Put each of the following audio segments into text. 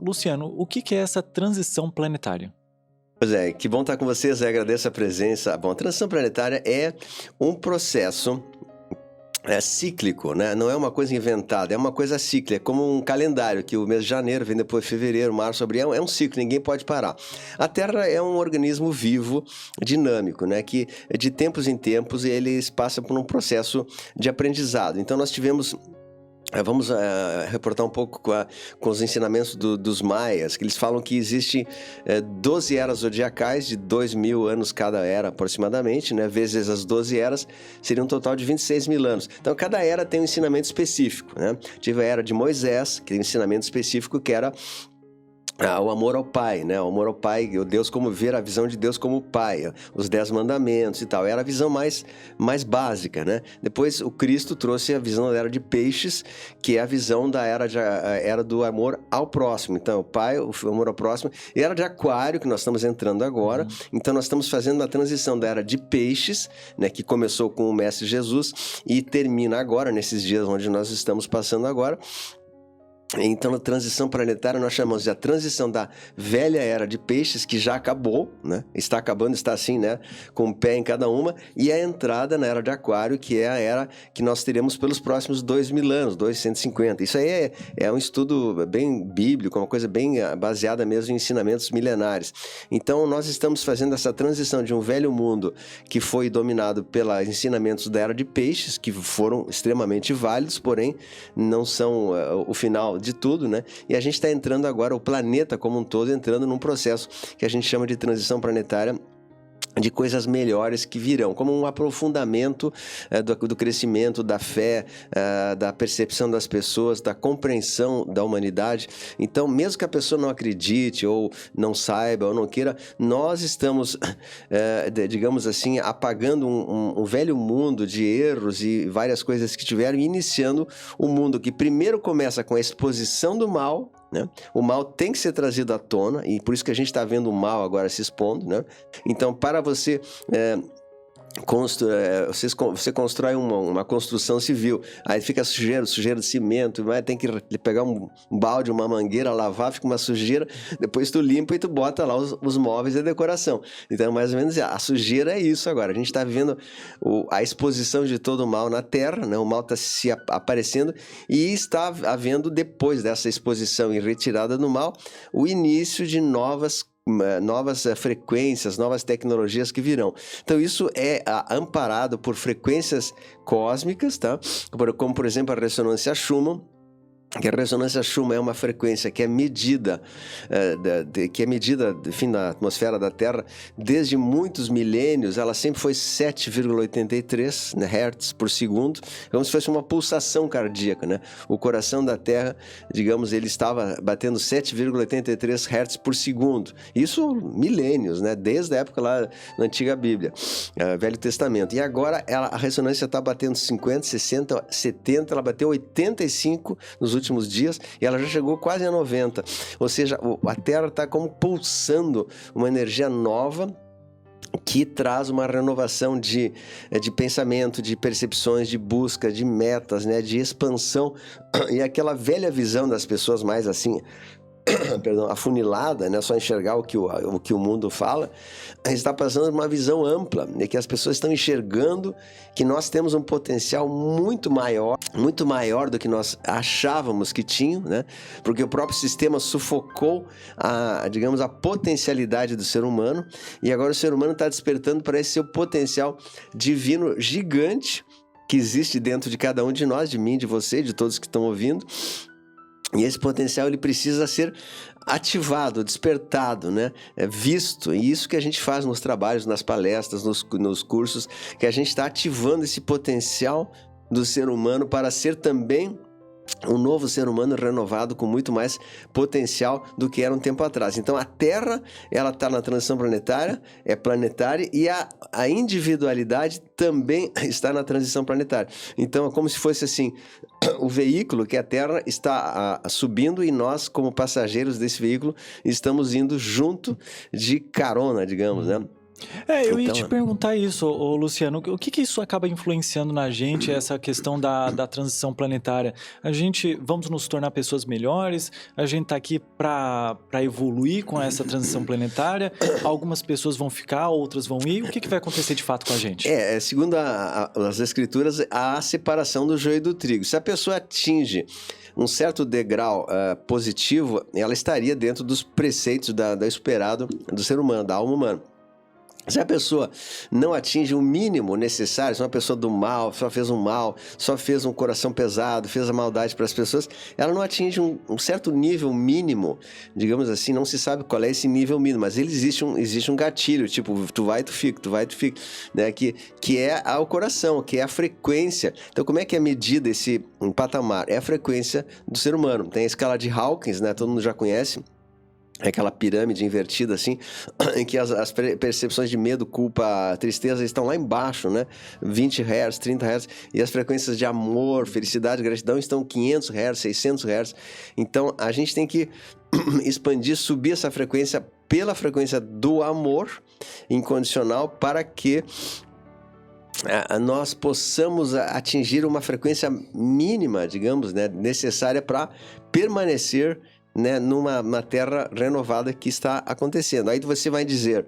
Luciano, o que é essa transição planetária? Pois é, que bom estar com vocês, agradeço a presença. Bom, a transição planetária é um processo cíclico, né? Não é uma coisa inventada, é uma coisa cíclica, é como um calendário, que o mês de janeiro vem depois fevereiro, março, abril, é um ciclo, ninguém pode parar. A Terra é um organismo vivo, dinâmico, né? Que de tempos em tempos eles passam por um processo de aprendizado. Então nós tivemos... Vamos reportar um pouco com os ensinamentos dos maias, que eles falam que existe 12 eras zodiacais, de 2.000 anos cada era aproximadamente, né? Vezes as 12 eras, seria um total de 26 mil anos. Então, cada era tem um ensinamento específico, né? Tive a era de Moisés, que tem um ensinamento específico que era o amor ao pai, né? O amor ao pai, o Deus como ver a visão de Deus como pai, os 10 mandamentos e tal. Era a visão mais básica, né? Depois o Cristo trouxe a visão da era de peixes, que é a visão da era do amor ao próximo. Então, o pai, o amor ao próximo. E era de aquário, que nós estamos entrando agora. Então, nós estamos fazendo uma transição da era de peixes, né? Que começou com o Mestre Jesus e termina agora, nesses dias onde nós estamos passando agora. Então, a transição planetária nós chamamos de a transição da velha era de peixes, que já acabou, né? Está acabando, está assim, né? Com um pé em cada uma, e a entrada na era de aquário, que é a era que nós teremos pelos próximos 2.000 anos, 250. Isso aí é um estudo bem bíblico, uma coisa bem baseada mesmo em ensinamentos milenares. Então, nós estamos fazendo essa transição de um velho mundo que foi dominado pelos ensinamentos da era de peixes, que foram extremamente válidos, porém não são o final de tudo, né? E a gente está entrando agora, o planeta como um todo, entrando num processo que a gente chama de transição planetária, de coisas melhores que virão, como um aprofundamento do crescimento, da fé, da percepção das pessoas, da compreensão da humanidade. Então, mesmo que a pessoa não acredite, ou não saiba, ou não queira, nós estamos, digamos assim, apagando um velho mundo de erros e várias coisas que tiveram, e iniciando um mundo que primeiro começa com a exposição do mal, né? O mal tem que ser trazido à tona, e por isso que a gente está vendo o mal agora se expondo, né? Então, para você... Você constrói uma construção civil, aí fica sujeira de cimento, tem que pegar um balde, uma mangueira, lavar, fica uma sujeira, depois tu limpa e tu bota lá os móveis e a decoração. Então, mais ou menos, a sujeira é isso agora. A gente está vivendo a exposição de todo o mal na Terra, né? O mal está se aparecendo, e está havendo, depois dessa exposição e retirada do mal, o início de novas frequências, novas tecnologias que virão. Então isso é amparado por frequências cósmicas, tá? Como por exemplo a ressonância Schumann, que a ressonância Schumann é uma frequência que é medida, enfim, na atmosfera da Terra desde muitos milênios. Ela sempre foi 7,83 né, Hz por segundo, como se fosse uma pulsação cardíaca, né? O coração da Terra, digamos, ele estava batendo 7,83 Hz por segundo. Isso milênios, né? Desde a época lá na antiga Bíblia, Velho Testamento. E agora a ressonância está batendo 50, 60, 70, ela bateu 85 nos últimos dias, e ela já chegou quase a 90, ou seja, a Terra está como pulsando uma energia nova, que traz uma renovação de pensamento, de percepções, de busca, de metas, né, de expansão, e aquela velha visão das pessoas mais assim, perdão, afunilada, né? Só enxergar o que o mundo fala, está passando uma visão ampla, né? Que as pessoas estão enxergando que nós temos um potencial muito maior do que nós achávamos que tinham, né? Porque o próprio sistema sufocou digamos, a potencialidade do ser humano, e agora o ser humano está despertando para esse seu potencial divino gigante que existe dentro de cada um de nós, de mim, de você, de todos que estão ouvindo. E esse potencial ele precisa ser ativado, despertado, né? Visto. E isso que a gente faz nos trabalhos, nas palestras, nos cursos, que a gente está ativando esse potencial do ser humano para ser também um novo ser humano renovado com muito mais potencial do que era um tempo atrás. Então a Terra, ela está na transição planetária, é planetária, e a individualidade também está na transição planetária. Então é como se fosse assim, o veículo, que é a Terra, está subindo, e nós, como passageiros desse veículo, estamos indo junto de carona, digamos, né? Eu ia te Então, perguntar isso, Luciano. O que que isso acaba influenciando na gente, essa questão da transição planetária? A gente, vamos nos tornar pessoas melhores? A gente tá aqui para evoluir com essa transição planetária? Algumas pessoas vão ficar, outras vão ir. O que que vai acontecer de fato com a gente? segundo as escrituras, há a separação do joio e do trigo. Se a pessoa atinge um certo degrau positivo, ela estaria dentro dos preceitos do esperado do ser humano, da alma humana. Se a pessoa não atinge o mínimo necessário, se uma pessoa do mal, só fez um mal, só fez um coração pesado, fez a maldade para as pessoas, ela não atinge um certo nível mínimo, digamos assim, não se sabe qual é esse nível mínimo, mas existe um gatilho, tipo, tu vai, tu fica, né? Que é o coração, que é a frequência. Então, como é que é medida esse patamar? É a frequência do ser humano. Tem a escala de Hawkins, né? Todo mundo já conhece. É aquela pirâmide invertida, assim, em que as percepções de medo, culpa, tristeza estão lá embaixo, né? 20 Hz, 30 Hz. E as frequências de amor, felicidade, gratidão estão 500 Hz, 600 Hz. Então, a gente tem que expandir, subir essa frequência pela frequência do amor incondicional para que nós possamos atingir uma frequência mínima, digamos, né? Necessária para permanecer, né, numa terra renovada que está acontecendo. Aí você vai dizer,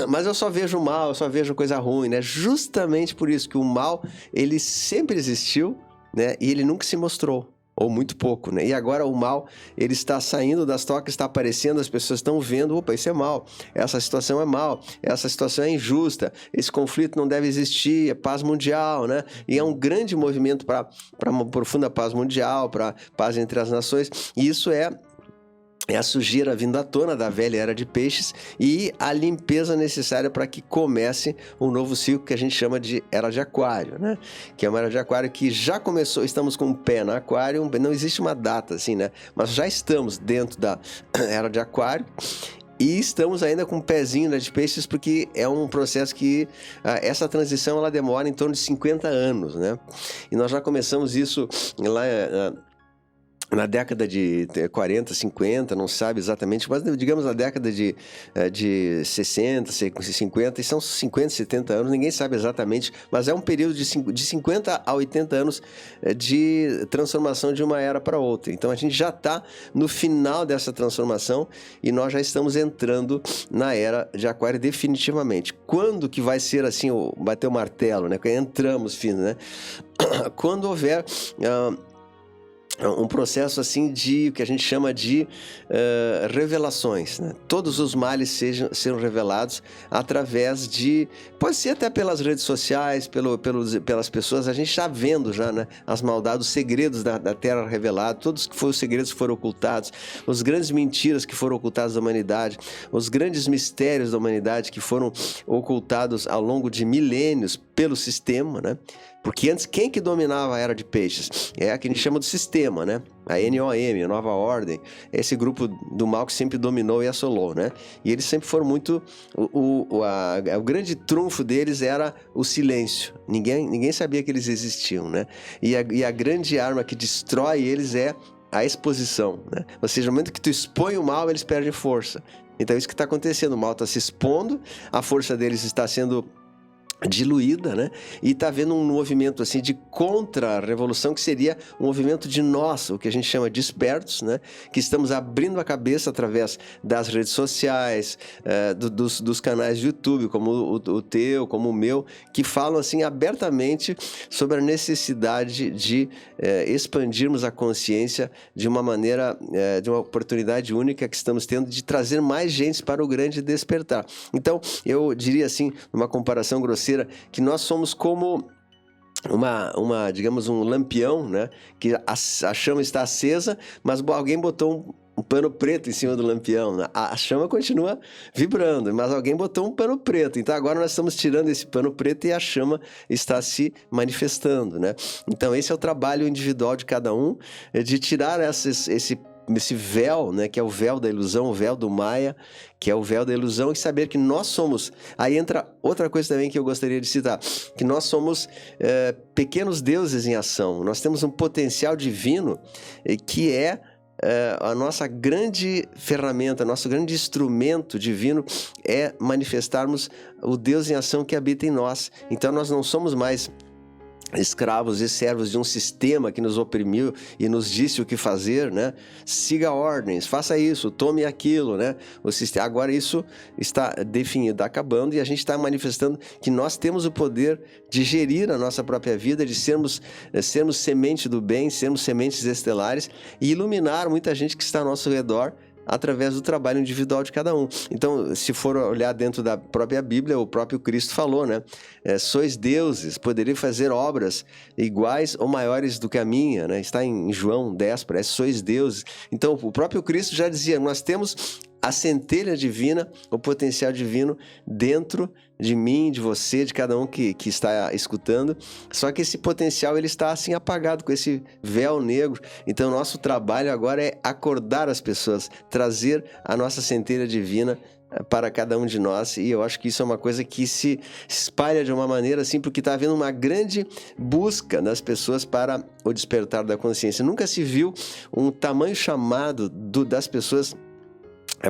mas eu só vejo mal, eu só vejo coisa ruim, né? Justamente por isso que o mal, ele sempre existiu, né? E ele nunca se mostrou, ou muito pouco, né? E agora o mal, ele está saindo das tocas, está aparecendo, as pessoas estão vendo, opa, isso é mal, essa situação é mal, essa situação é injusta, esse conflito não deve existir, é paz mundial, né? E é um grande movimento para uma profunda paz mundial, para paz entre as nações, e isso é a sujeira vindo à tona da velha era de peixes e a limpeza necessária para que comece um novo ciclo que a gente chama de era de aquário, né? Que é uma era de aquário que já começou, estamos com o pé no aquário, não existe uma data assim, né? Mas já estamos dentro da era de aquário. E estamos ainda com um pezinho, né, de peixes, porque é um processo que essa transição ela demora em torno de 50 anos, né? E nós já começamos isso lá na década de 40, 50, não sabe exatamente, mas digamos na década de 60, 50, e são 50, 70 anos, ninguém sabe exatamente, mas é um período de 50 a 80 anos de transformação de uma era para outra. Então a gente já está no final dessa transformação e nós já estamos entrando na era de aquário definitivamente. Quando que vai ser assim, bater o martelo, né? Entramos fino, né? Quando houver um processo assim de o que a gente chama de revelações, né? Todos os males serão revelados através de, pode ser até pelas redes sociais, pelas pessoas, a gente está vendo já, né, as maldades, os segredos da terra revelados, todos os segredos que foram ocultados, os grandes mentiras que foram ocultadas da humanidade, os grandes mistérios da humanidade que foram ocultados ao longo de milênios pelo sistema, né? Porque antes, quem que dominava a era de peixes? É a que a gente chama do sistema, né? A NOM, a Nova Ordem, esse grupo do mal que sempre dominou e assolou, né? E eles sempre foram muito... O grande trunfo deles era o silêncio. Ninguém sabia que eles existiam, né? E a grande arma que destrói eles é a exposição, né? Ou seja, no momento que tu expõe o mal, eles perdem força. Então é isso que está acontecendo. O mal está se expondo, a força deles está sendo diluída, né? E está havendo um movimento assim de contra-revolução que seria um movimento de nós, o que a gente chama de espertos, né? Que estamos abrindo a cabeça através das redes sociais, dos canais de YouTube, como o teu, como o meu, que falam assim abertamente sobre a necessidade de expandirmos a consciência de uma maneira, de uma oportunidade única que estamos tendo de trazer mais gente para o grande despertar. Então, eu diria assim, numa comparação grosseira, que nós somos como digamos, um lampião, né? Que a chama está acesa, mas alguém botou um pano preto em cima do lampião, né? A chama continua vibrando, mas alguém botou um pano preto. Então agora nós estamos tirando esse pano preto e a chama está se manifestando, né? Então esse é o trabalho individual de cada um, de tirar esse véu, né, que é o véu da ilusão, o véu do Maia, que é o véu da ilusão, e saber que nós somos... Aí entra outra coisa também que eu gostaria de citar, que nós somos pequenos deuses em ação. Nós temos um potencial divino que é a nossa grande ferramenta, nosso grande instrumento divino é manifestarmos o Deus em ação que habita em nós. Então nós não somos mais escravos e servos de um sistema que nos oprimiu e nos disse o que fazer, né? Siga ordens, faça isso, tome aquilo, né? O sistema, agora isso está definido, acabando, e a gente está manifestando que nós temos o poder de gerir a nossa própria vida, de sermos semente do bem, sermos sementes estelares e iluminar muita gente que está ao nosso redor através do trabalho individual de cada um. Então, se for olhar dentro da própria Bíblia, o próprio Cristo falou, né? Sois deuses, poderia fazer obras iguais ou maiores do que a minha, né? Está em João 10, parece, sois deuses. Então, o próprio Cristo já dizia, nós temos a centelha divina, o potencial divino dentro de mim, de você, de cada um que está escutando. Só que esse potencial ele está assim apagado com esse véu negro. Então nosso trabalho agora é acordar as pessoas, trazer a nossa centelha divina para cada um de nós, e eu acho que isso é uma coisa que se espalha de uma maneira assim, porque está havendo uma grande busca das pessoas para o despertar da consciência. Nunca se viu um tamanho chamado das pessoas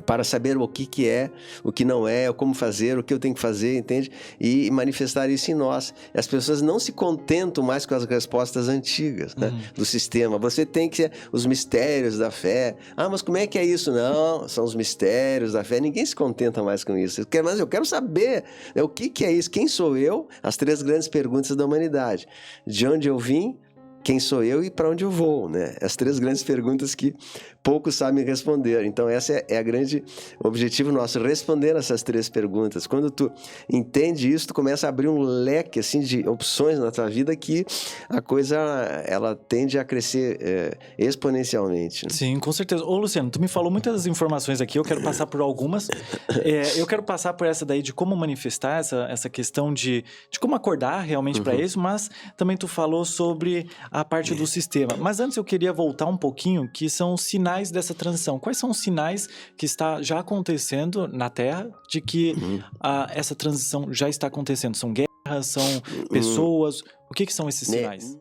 para saber o que é, o que não é, como fazer, o que eu tenho que fazer, entende? E manifestar isso em nós. As pessoas não se contentam mais com as respostas antigas, né, do sistema. Você tem que ser os mistérios da fé. Ah, mas como é que é isso? Não, são os mistérios da fé. Ninguém se contenta mais com isso. Mas eu quero saber, né, o que é isso? Quem sou eu? As 3 grandes perguntas da humanidade. De onde eu vim? Quem sou eu e para onde eu vou, né? As 3 grandes perguntas que poucos sabem responder. Então esse é a grande objetivo nosso, responder essas 3 perguntas. Quando tu entende isso, tu começa a abrir um leque assim de opções na tua vida que a coisa ela tende a crescer exponencialmente, né? Sim, com certeza. Ô, Luciano, tu me falou muitas informações aqui, eu quero passar por algumas. Eu quero passar por essa daí de como manifestar essa questão de como acordar realmente para isso, mas também tu falou sobre a parte do sistema. Mas antes eu queria voltar um pouquinho, que são os sinais dessa transição. Quais são os sinais que está já acontecendo na Terra de que essa transição já está acontecendo? São guerras, são pessoas? O que são esses sinais?